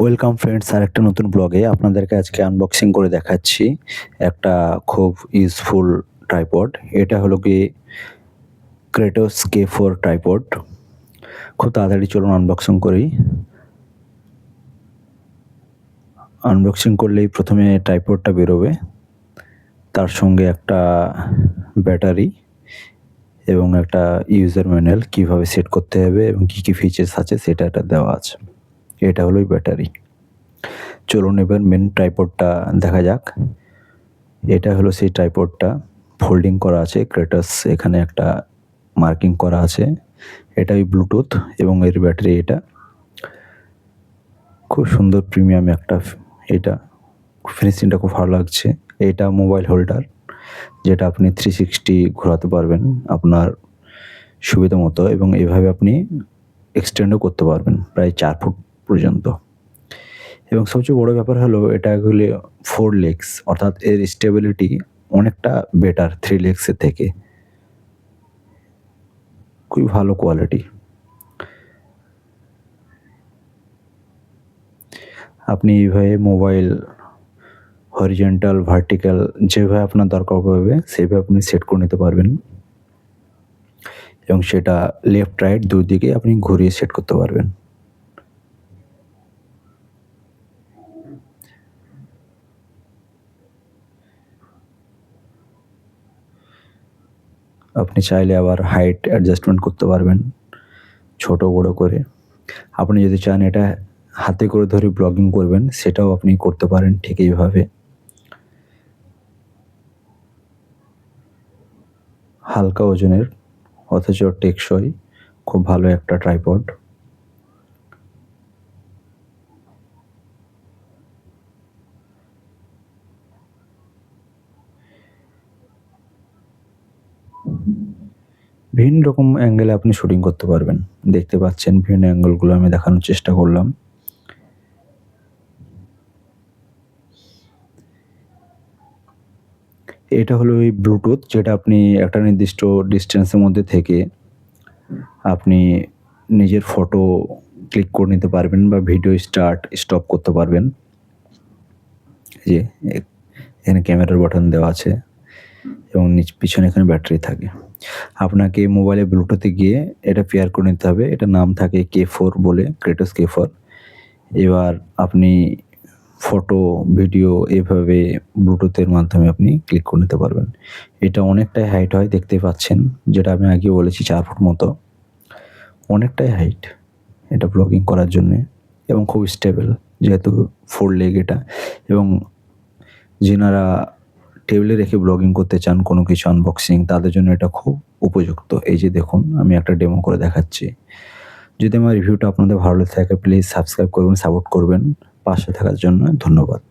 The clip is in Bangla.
ওয়েলকাম ফ্রেন্ডস, আরেকটা নতুন ব্লগে আপনাদেরকে আজকে আনবক্সিং করে দেখাচ্ছি একটা খুব ইউজফুল ট্রাইপড। এটা হলো কি ক্রেটোস K4 ট্রাইপড। খুব তাড়াতাড়ি চলুন আনবক্সিং করি। আনবক্সিং করলেই প্রথমে ট্রাইপডটা বেরোবে, তার সঙ্গে একটা ব্যাটারি এবং একটা ইউজার ম্যানুয়াল কীভাবে সেট করতে হবে এবং কী কী ফিচার্স আছে সেটা এটা দেওয়া আছে। এটা হলোই ব্যাটারি। চলুন এবার মেন ট্রাইপডটা দেখা যাক। এটা হলো সেই ট্রাইপডটা, ফোল্ডিং করা আছে। ক্রেটোস এখানে একটা মার্কিং করা আছে। এটাই ব্লুটুথ এবং এর ব্যাটারি এটা। খুব সুন্দর প্রিমিয়াম একটা এটা, ফিনিশিংটা খুব ভালো লাগছে। এটা মোবাইল হোল্ডার, যেটা আপনি 360 ঘোরাতে পারবেন আপনার সুবিধা মতো, এবং এভাবে আপনি এক্সটেন্ডও করতে পারবেন প্রায় 4 ফুট পর্যন্ত। এবং সবচেয়ে বড় ব্যাপার হলো এটা হলো 4 লেগস, অর্থাৎ এর স্টেবিলিটি অনেকটা বেটার 3 লেগসের থেকে। খুবই ভালো কোয়ালিটি। আপনি এইভাবে মোবাইল হরিজন্টাল, ভার্টিক্যাল যেভাবে আপনার দরকার পড়বে সেভাবে আপনি সেট করে নিতে পারবেন, এবং সেটা লেফট রাইট দুই দিকে আপনি ঘুরিয়ে সেট করতে পারবেন। আপনি চাইলে আবার হাইট অ্যাডজাস্টমেন্ট করতে পারবেন ছোট বড় করে। আপনি যদি চান এটা হাতে করে ধরে ব্লগিং করবেন, সেটাও আপনি করতে পারেন ঠিক এইভাবে। হালকা ওজনের অথচ টেকসই, খুব ভালো একটা ট্রাইপড। বিভিন্ন রকম অ্যাঙ্গেলে আপনি শুটিং করতে পারবেন। দেখতে পাচ্ছেন বিভিন্ন অ্যাঙ্গেলগুলো আমি দেখানোর চেষ্টা করলাম। এটা হলো ওই ব্লুটুথ, যেটা আপনি একটা নির্দিষ্ট ডিস্টেন্সের মধ্যে থেকে আপনি নিজের ফটো ক্লিক করে নিতে পারবেন বা ভিডিও স্টপ করতে পারবেন। যে এখানে ক্যামেরার বাটন দেওয়া আছে এবং পিছনে এখানে ব্যাটারি থাকে। আপনাকে মোবাইলে ব্লুটুথে গিয়ে এটা পেয়ার করে নিতে হবে। এটার নাম থাকে K4 বলে, ক্রেটোস K4। এবার আপনি ফটো, ভিডিও এভাবে ব্লুটুথের মাধ্যমে আপনি ক্লিক করে নিতে পারবেন। এটা অনেকটাই হাইট হয়, দেখতেই পাচ্ছেন, যেটা আমি আগে বলেছি 4 ফুট মতো। অনেকটাই হাইট এটা ব্লগিং করার জন্যে, এবং খুব স্টেবল যেহেতু 4 লেগ এটা। এবং যেনারা টেবিলে রেখে ব্লগিং করতে চান কোনো কিছু আনবক্সিং, তাদের জন্য এটা খুব উপযুক্ত। এই যে দেখুন, আমি একটা ডেমো করে দেখাচ্ছি। যদি আমার রিভিউটা আপনাদের ভালো লেগে থাকে প্লিজ সাবস্ক্রাইব করবেন, সাপোর্ট করবেন। পাশে থাকার জন্য ধন্যবাদ।